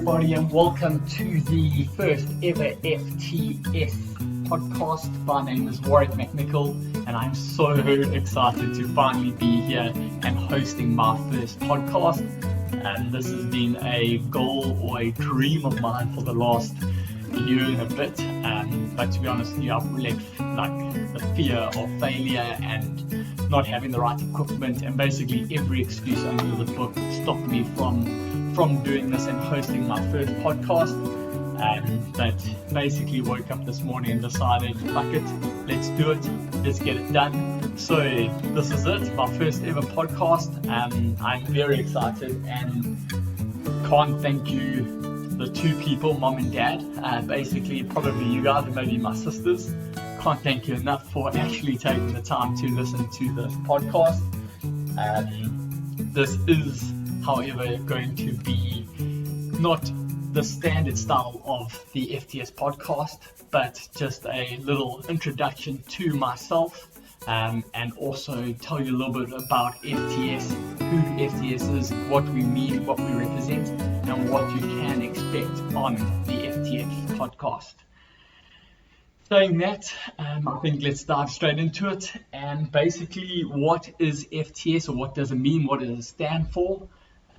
everybody, and welcome to the first ever FTS podcast. My name is Warrick Nicol, and I'm so excited to finally be here and hosting my first podcast. And this has been a goal or a dream of mine for the last year and a bit. But to be honest with you, I've let the fear of failure and not having the right equipment and basically every excuse under the book stop me from doing this and hosting my first podcast. But basically woke up this morning and decided, fuck it, let's do it, let's get it done. So this is it, my first ever podcast. I'm very excited and can't thank you, the two people, mom and dad, basically probably you guys and maybe my sisters. Can't thank you enough for actually taking the time to listen to this podcast. This is, however, going to be not the standard style of the FTS podcast, but just a little introduction to myself, and also tell you a little bit about FTS, who FTS is, what we mean, what we represent, and what you can expect on the FTS podcast. Saying that, I think let's dive straight into it. And basically, what is FTS, or what does it mean? What does it stand for?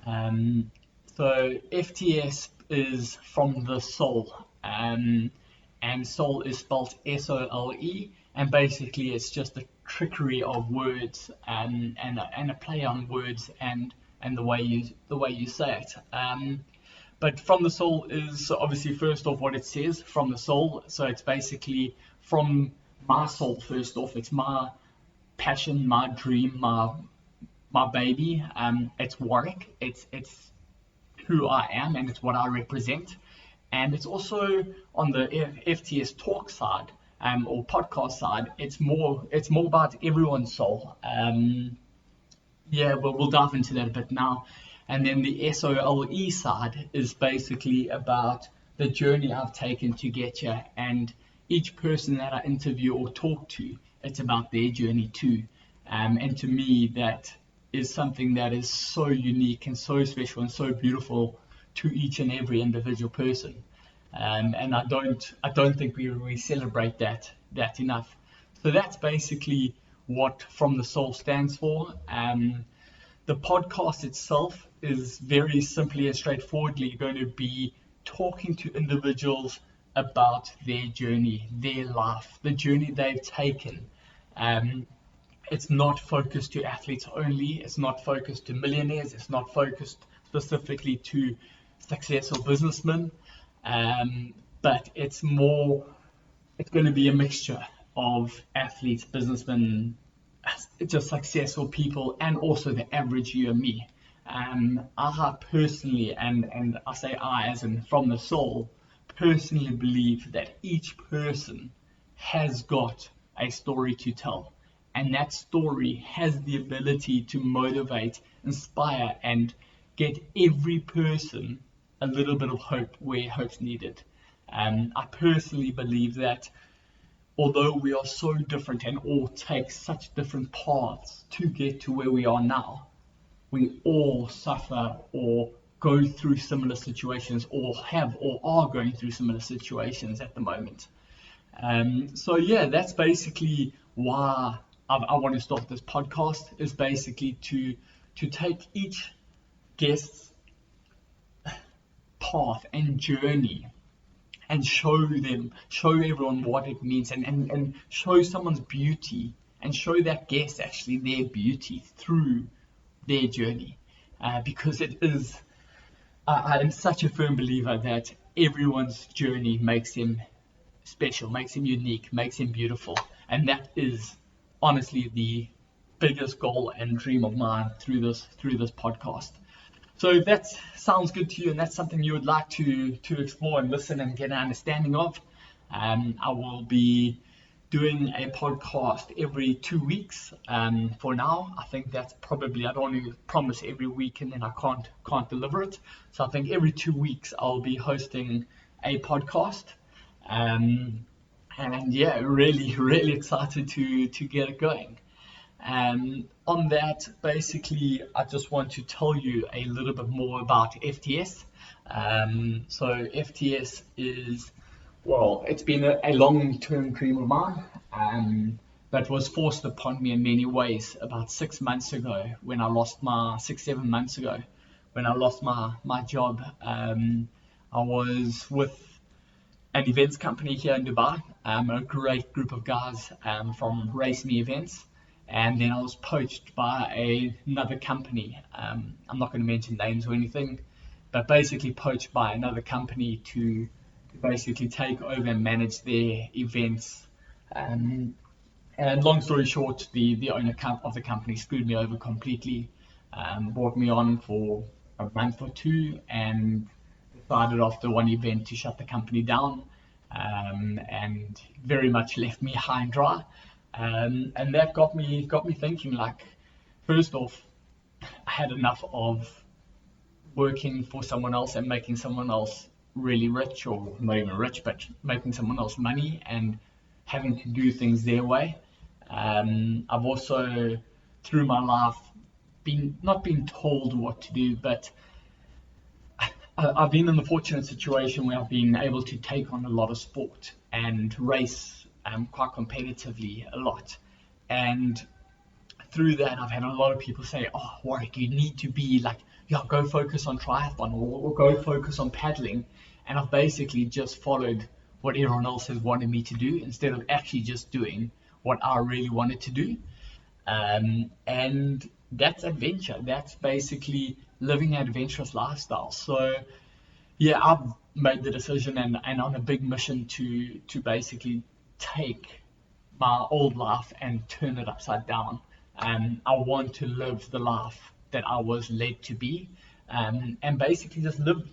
So FTS is from the soul, and soul is spelled S-O-L-E, and basically it's just a trickery of words and a play on words and the way you say it. But from the soul is obviously first off what it says, from the soul. So it's basically from my soul first off. It's my passion, my dream, my baby. It's Warrick. It's who I am and it's what I represent. And it's also on the FTS talk side, or podcast side. It's more about everyone's soul. We'll dive into that a bit now. And then the SOLE side is basically about the journey I've taken to get here, and each person that I interview or talk to, it's about their journey too. And to me, that is something that is so unique and so special and so beautiful to each and every individual person. And I don't think we celebrate that enough. So that's basically what From the Soul stands for. The podcast itself is very simply and straightforwardly going to be talking to individuals about their journey, their life, the journey they've taken. It's not focused to athletes only. It's not focused to millionaires. It's not focused specifically to successful businessmen. But it's going to be a mixture of athletes, businessmen, just successful people, and also the average you and me. I personally, and I say I as in from the soul, personally believe that each person has got a story to tell, and that story has the ability to motivate, inspire, and get every person a little bit of hope where hope's needed. I personally believe that although we are so different and all take such different paths to get to where we are now, we all suffer or go through similar situations, or have or are going through similar situations at the moment. That's basically why I want to start this podcast, is basically to take each guest's path and journey and show everyone what it means, and show someone's beauty, and show that guest actually their beauty through their journey, because it is, I am such a firm believer that everyone's journey makes him special, makes him unique, makes him beautiful, and that is honestly the biggest goal and dream of mine through this podcast. So if that sounds good to you and that's something you would like to explore and listen and get an understanding of, I will be doing a podcast every 2 weeks. For now, I think that's probably, I don't want to promise every week and then I can't deliver it. So I think every 2 weeks I'll be hosting a podcast. Really excited to get it going. On that, basically, I just want to tell you a little bit more about FTS. So FTS is, well, it's been a long-term dream of mine, but was forced upon me in many ways about 6 months ago when I lost my 6, 7 months ago when I lost my job. I was with an events company here in Dubai, a great group of guys from Race Me Events, and then I was poached by another company. I'm not going to mention names or anything, but basically poached by another company to basically take over and manage their events. And long story short, the owner of the company screwed me over completely, brought me on for a month or two, and decided after one event to shut the company down, and very much left me high and dry. And that got me thinking, like, first off, I had enough of working for someone else and making someone else really rich, or not even rich, but making someone else money and having to do things their way. I've also, through my life, not been told what to do, but I've been in the fortunate situation where I've been able to take on a lot of sport and race quite competitively a lot. And through that, I've had a lot of people say, "Oh, Warrick, you need to be like, yeah, go focus on triathlon or go focus on paddling." And I've basically just followed what everyone else has wanted me to do instead of actually just doing what I really wanted to do. And that's adventure. That's basically living an adventurous lifestyle. So yeah, I've made the decision and on a big mission to basically take my old life and turn it upside down. I want to live the life that I was led to be, and basically just live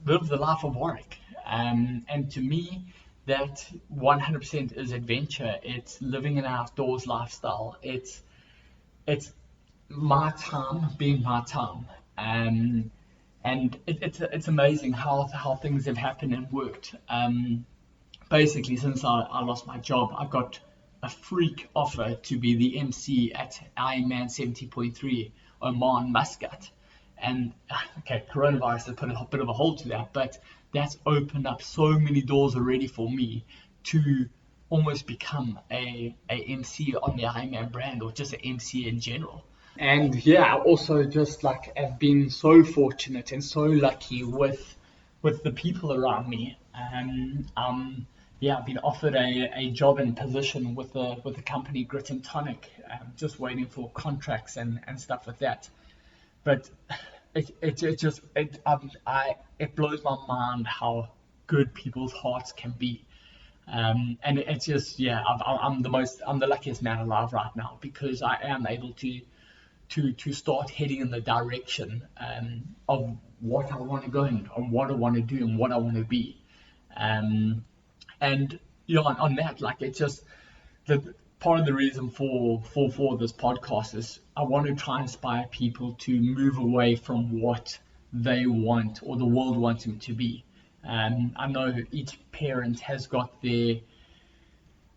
the life of Warwick. And to me, that 100% is adventure. It's living an outdoors lifestyle. It's my time being my time. And it's amazing how things have happened and worked. Basically, since I lost my job, I got a freak offer to be the MC at Ironman 70.3 Oman, Muscat. And okay, coronavirus has put a bit of a hold to that, but that's opened up so many doors already for me to almost become a MC on the Ironman brand, or just an MC in general. And yeah, I also just like have been so fortunate and so lucky with the people around me. Yeah, I've been offered a job and position with the company Grit and Tonic, just waiting for contracts and stuff like that. But it blows my mind how good people's hearts can be. And it's just, yeah, I'm the luckiest man alive right now, because I am able to start heading in the direction of what I want to go in, and what I want to do, and what I want to be. And on that, like, it's just the part of the reason for this podcast is I want to try and inspire people to move away from what they want or the world wants them to be. I know each parent has got their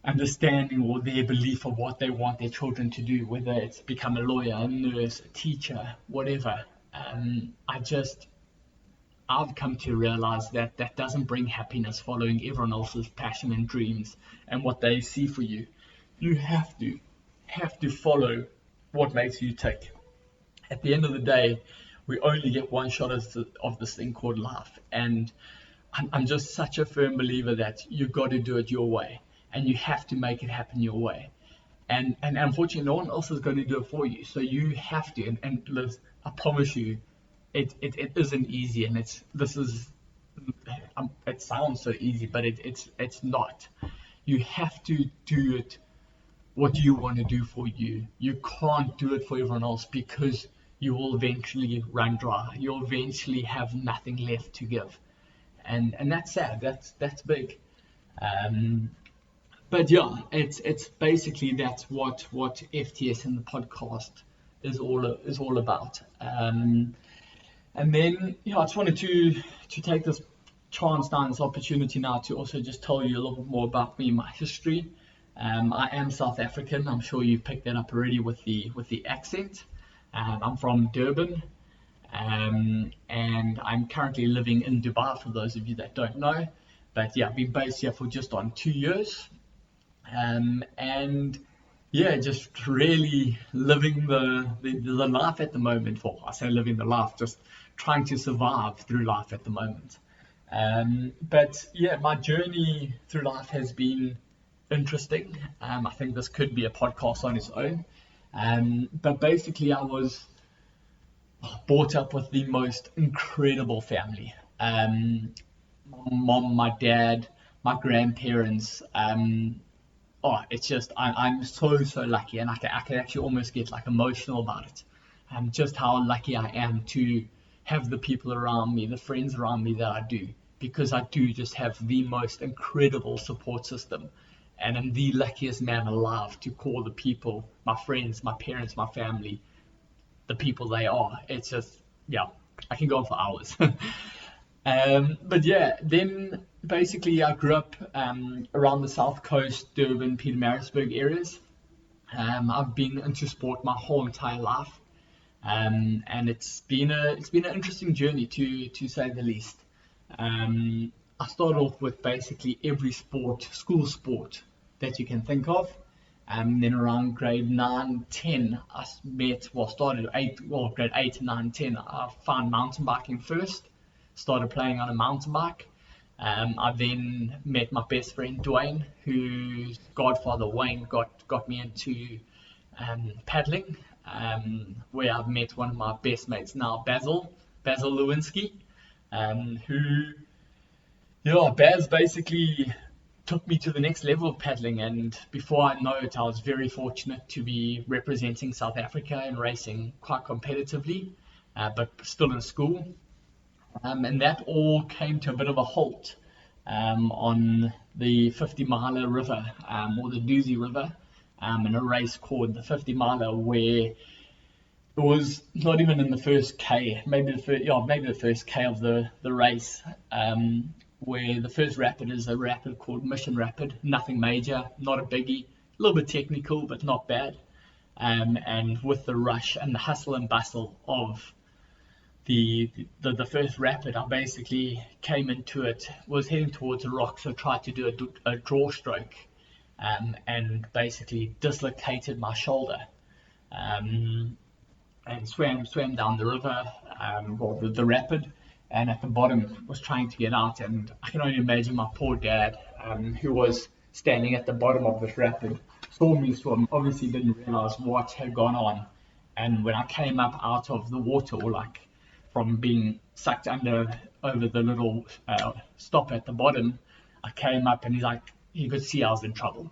understanding or their belief of what they want their children to do, whether it's become a lawyer, a nurse, a teacher, whatever. I've come to realize that that doesn't bring happiness, following everyone else's passion and dreams and what they see for you. You have to follow what makes you tick. At the end of the day, we only get one shot of this thing called life. And I'm just such a firm believer that you've got to do it your way, and you have to make it happen your way. And unfortunately, no one else is going to do it for you. So you have to. And Liz, I promise you, it isn't easy. And it sounds so easy, but it's not. You have to do it what you want to do for you. You can't do it for everyone else, because you will eventually run dry. You'll eventually have nothing left to give. And that's sad. That's big. But yeah, it's basically that's what FTS and the podcast is all about. And then I just wanted to take this chance now, this opportunity now, to also just tell you a little bit more about me, my history. I am South African. I'm sure you've picked that up already with the accent. I'm from Durban. and I'm currently living in Dubai, for those of you that don't know. But yeah, I've been based here for just on 2 years. And yeah, just really living the life at the moment. Well, I say living the life, just trying to survive through life at the moment. But yeah, my journey through life has been interesting. I think this could be a podcast on its own. But basically, I was brought up with the most incredible family. My mom, my dad, my grandparents. It's just I'm so lucky, and I can actually almost get like emotional about it. Just how lucky I am to have the people around me, the friends around me that I do, because I do just have the most incredible support system, and I'm the luckiest man alive to call the people, my friends, my parents, my family, the people they are. It's just, yeah, I can go on for hours. But yeah, then basically I grew up around the South Coast, Durban, Pietermaritzburg areas. I've been into sport my whole entire life, and it's been an interesting journey to say the least. I started off with basically every sport, school sport that you can think of. Then around grade 9, 10, started 8, well, grade 8, 9, 10, I found mountain biking first, started playing on a mountain bike. I then met my best friend Dwayne, whose godfather Wayne got me into paddling, where I've met one of my best mates now, Basil Lewinsky, who, yeah, Baz basically took me to the next level of paddling, and before I know it, I was very fortunate to be representing South Africa and racing quite competitively, but still in school. And that all came to a bit of a halt on the 50 miler river, or the Doozy River, in a race called the 50 miler, where it was not even in the first K, maybe the first K of the race, where the first rapid is a rapid called Mission Rapid, nothing major, not a biggie, a little bit technical, but not bad. And with the rush and the hustle and bustle of the first rapid, I basically came into it, was heading towards a rock, so tried to do a draw stroke, and basically dislocated my shoulder. And swam down the river, the rapid, and at the bottom was trying to get out. And I can only imagine my poor dad, who was standing at the bottom of this rapid, saw me swim, obviously didn't realize what had gone on. And when I came up out of the water, or like from being sucked over the little stop at the bottom, I came up, and he could see I was in trouble.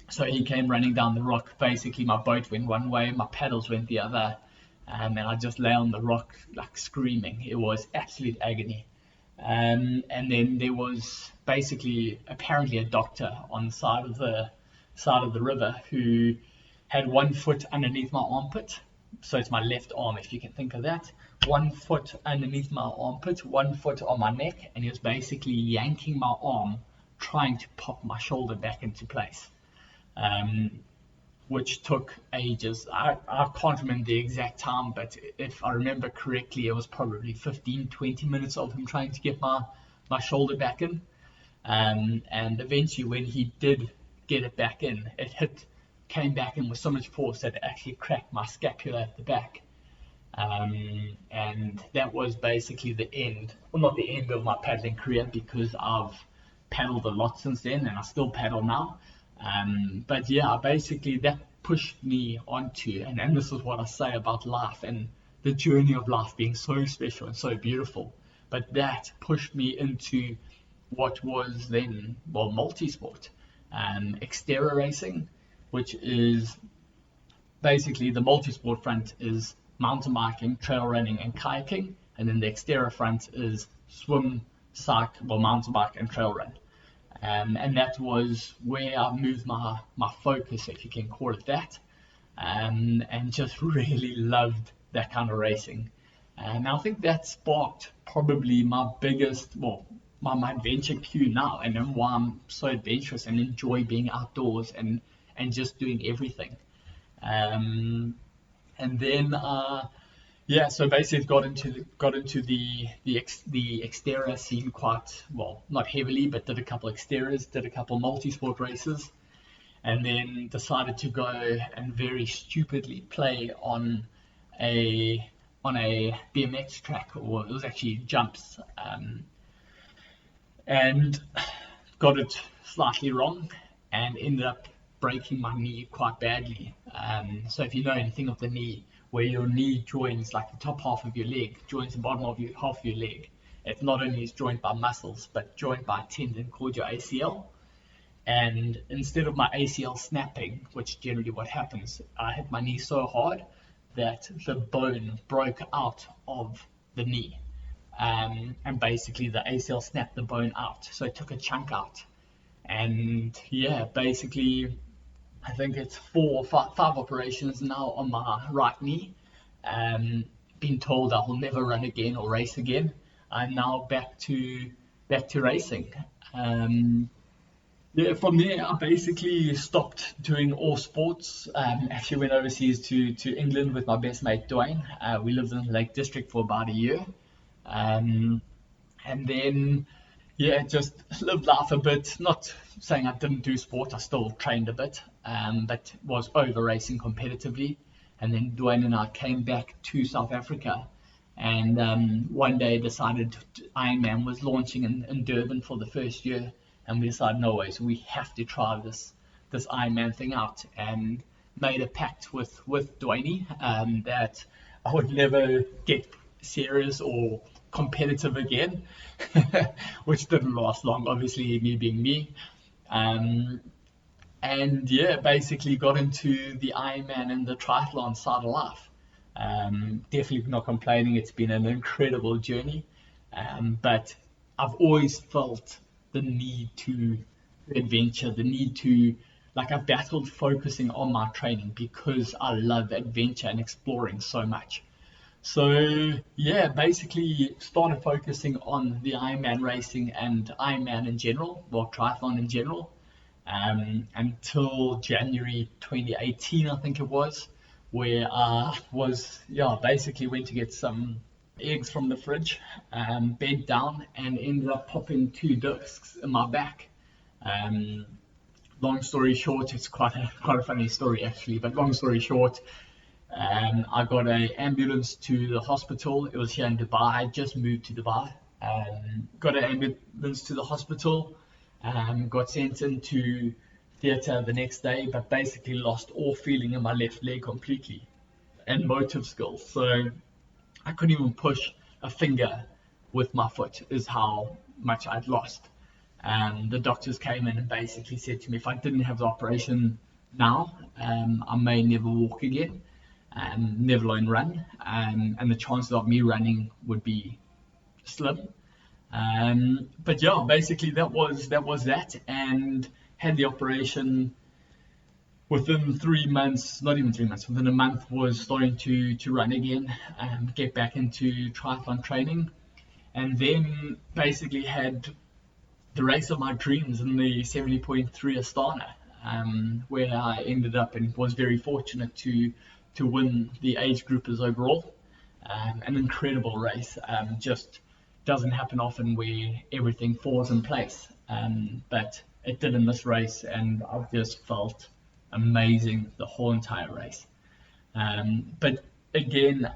So he came running down the rock. Basically, my boat went one way, my paddles went the other, and I just lay on the rock like screaming. It was absolute agony. And then there was basically apparently a doctor on the side of the river who had 1 foot underneath my armpit. So it's my left arm, if you can think of that. 1 foot underneath my armpit, 1 foot on my neck, and he was basically yanking my arm, trying to pop my shoulder back into place. Which took ages. I can't remember the exact time, but if I remember correctly, it was probably 15, 20 minutes of him trying to get my shoulder back in. And eventually, when he did get it back in, came back in with so much force that it actually cracked my scapula at the back. And that was basically the end, well, not the end of my paddling career, because I've paddled a lot since then, and I still paddle now. But yeah, basically that pushed me onto, and this is what I say about life and the journey of life being so special and so beautiful. But that pushed me into what was then, well, multi-sport, exterior racing, which is basically the multi-sport front is mountain biking, trail running, and kayaking, and then the exterior front is swim, mountain bike, and trail run. And that was where I moved my focus, if you can call it that, and just really loved that kind of racing. And I think that sparked probably my biggest, my adventure queue now, and then why I'm so adventurous and enjoy being outdoors and just doing everything. And then Yeah, so basically got into the exterior scene quite well, not heavily, but did a couple exteriors, did a couple multi-sport races, and then decided to go and very stupidly play a on a BMX track, or it was actually jumps, and got it slightly wrong and ended up breaking my knee quite badly. So if you know anything of the knee, where your knee joins like the top half of your leg, joins the bottom of your half of your leg, it's not only is joined by muscles, but joined by a tendon called your ACL. And instead of my ACL snapping, which generally what happens, I hit my knee so hard that the bone broke out of the knee. And basically the ACL snapped the bone out, so it took a chunk out. And yeah, basically, I think it's five operations now on my right knee. Um, Been told I will never run again or race again. I'm now back to racing. Um, yeah, from there I basically stopped doing all sports. Actually went overseas to England with my best mate Dwayne. We lived in the Lake District for about a year. Um, and then, yeah, just lived life a bit. Not saying I didn't do sport, I still trained a bit, but was over racing competitively. And then Dwayne and I came back to South Africa, and one day decided Ironman was launching in Durban for the first year, and we decided, no ways, we have to try this Ironman thing out, and made a pact with Dwayne, that I would never get serious or competitive again, which didn't last long, obviously, me being me. Um, and yeah, basically got into the Ironman and the triathlon side of life. Definitely not complaining, it's been an incredible journey. But I've always felt the need to adventure, the need to, like, I've battled focusing on my training because I love adventure and exploring so much. So yeah, basically started focusing on the Ironman racing and Ironman in general, well, triathlon in general, until January 2018, I think it was, where I was, yeah, basically went to get some eggs from the fridge, bent down, and ended up popping two discs in my back. Um, Long story short, it's quite a funny story actually, but long story short, I got an ambulance to the hospital. It was here in Dubai. I just moved to Dubai. Got an ambulance to the hospital. Got sent into theatre the next day, but basically lost all feeling in my left leg completely and motive skills. So I couldn't even push a finger with my foot, is how much I'd lost. The doctors came in and basically said to me, if I didn't have the operation now, I may never walk again, never alone run, and the chances of me running would be slim. But yeah, basically that was that, and had the operation within 3 months, not even 3 months, within a month was starting to run again, get back into triathlon training, and then basically had the race of my dreams in the 70.3 Astana, where I ended up and was very fortunate to win the age groupers overall. An incredible race. Just doesn't happen often where everything falls in place. But it did in this race, and I've just felt amazing the whole entire race. But again,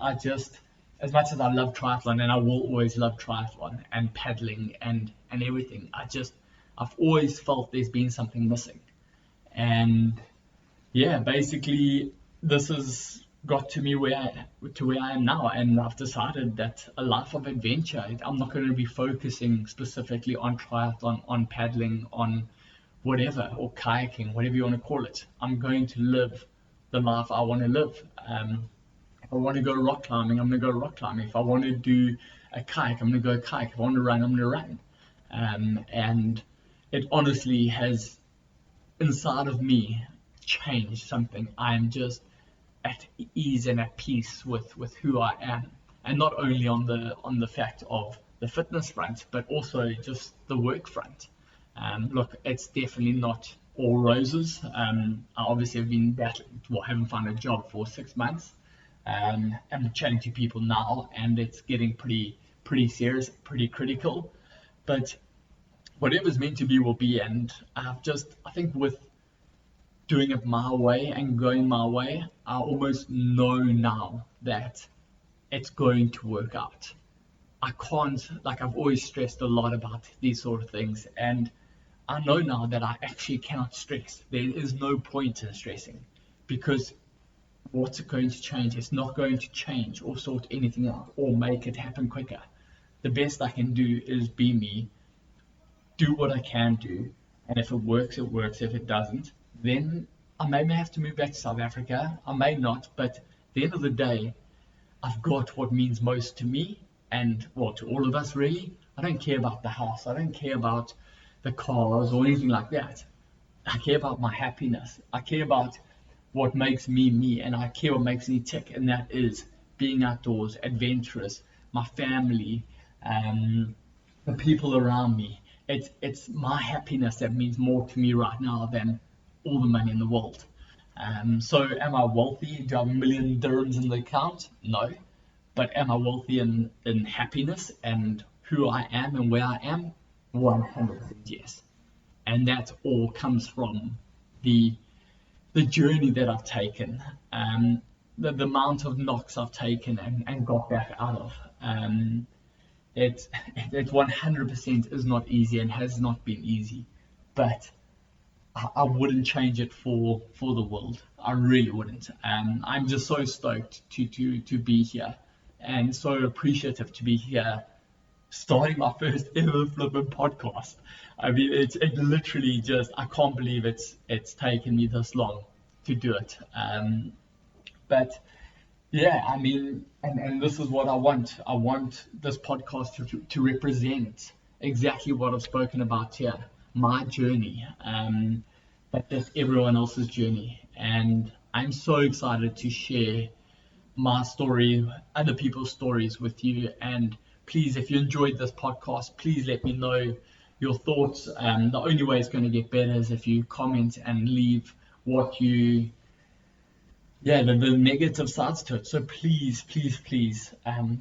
as much as I love triathlon, and I will always love triathlon and paddling and everything, I've always felt there's been something missing. And yeah, basically, this has got to me where I am now, and I've decided that a life of adventure. I'm not going to be focusing specifically on triathlon, on paddling, on whatever, or kayaking, whatever you want to call it. I'm going to live the life I want to live. If I want to go rock climbing, I'm going to go rock climbing. If I want to do a kayak, I'm going to go kayak. If I want to run, I'm going to run. And it honestly has, inside of me, changed something. I'm just at ease and at peace with who I am, and not only on the fact of the fitness front, but also just the work front. Look, it's definitely not all roses. I obviously have been battling, well, haven't found a job for 6 months. I'm chatting to people now, and it's getting pretty serious, pretty critical. But whatever's meant to be will be, and I think with doing it my way and going my way, I almost know now that it's going to work out. I can't, like I've always stressed a lot about these sort of things, and I know now that I actually cannot stress. There is no point in stressing, because what's it going to change? It's not going to change or sort anything out or make it happen quicker. The best I can do is be me, do what I can do, and if it works, it works. If it doesn't, then I may have to move back to South Africa. I may not, but at the end of the day, I've got what means most to me and, well, to all of us really. I don't care about the house. I don't care about the cars or anything like that. I care about my happiness. I care about what makes me me, and I care what makes me tick, and that is being outdoors, adventurous, my family, the people around me. It's my happiness that means more to me right now than all the money in the world. So am I wealthy? Do I have 1 million dirhams in the account? No. But am I wealthy in happiness and who I am and where I am? 100% yes. And that all comes from the journey that I've taken, the amount of knocks I've taken and got back out of. It 100% is not easy and has not been easy, but I wouldn't change it for the world. I really wouldn't. I'm just so stoked to be here, and so appreciative to be here, starting my first ever flipping podcast. I mean, it literally just, I can't believe it's taken me this long to do it. But yeah, I mean, and this is what I want. I want this podcast to represent exactly what I've spoken about here, my journey, but just everyone else's journey. And I'm so excited to share my story, other people's stories with you. And please, if you enjoyed this podcast, please let me know your thoughts. The only way it's going to get better is if you comment and leave what you, the negative sides to it. So please,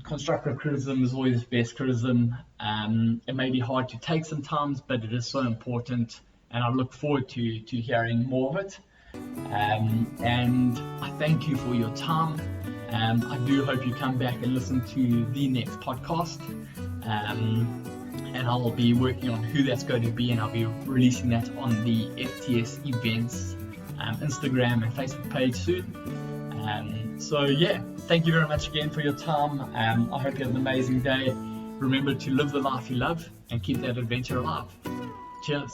constructive criticism is always best criticism. It may be hard to take sometimes, but it is so important, and I look forward to hearing more of it. And I thank you for your time. I do hope you come back and listen to the next podcast. And I'll be working on who that's going to be, and I'll be releasing that on the FTS events Instagram and Facebook page soon. So yeah, thank you very much again for your time. I hope you have an amazing day. Remember to live the life you love and keep that adventure alive. Cheers.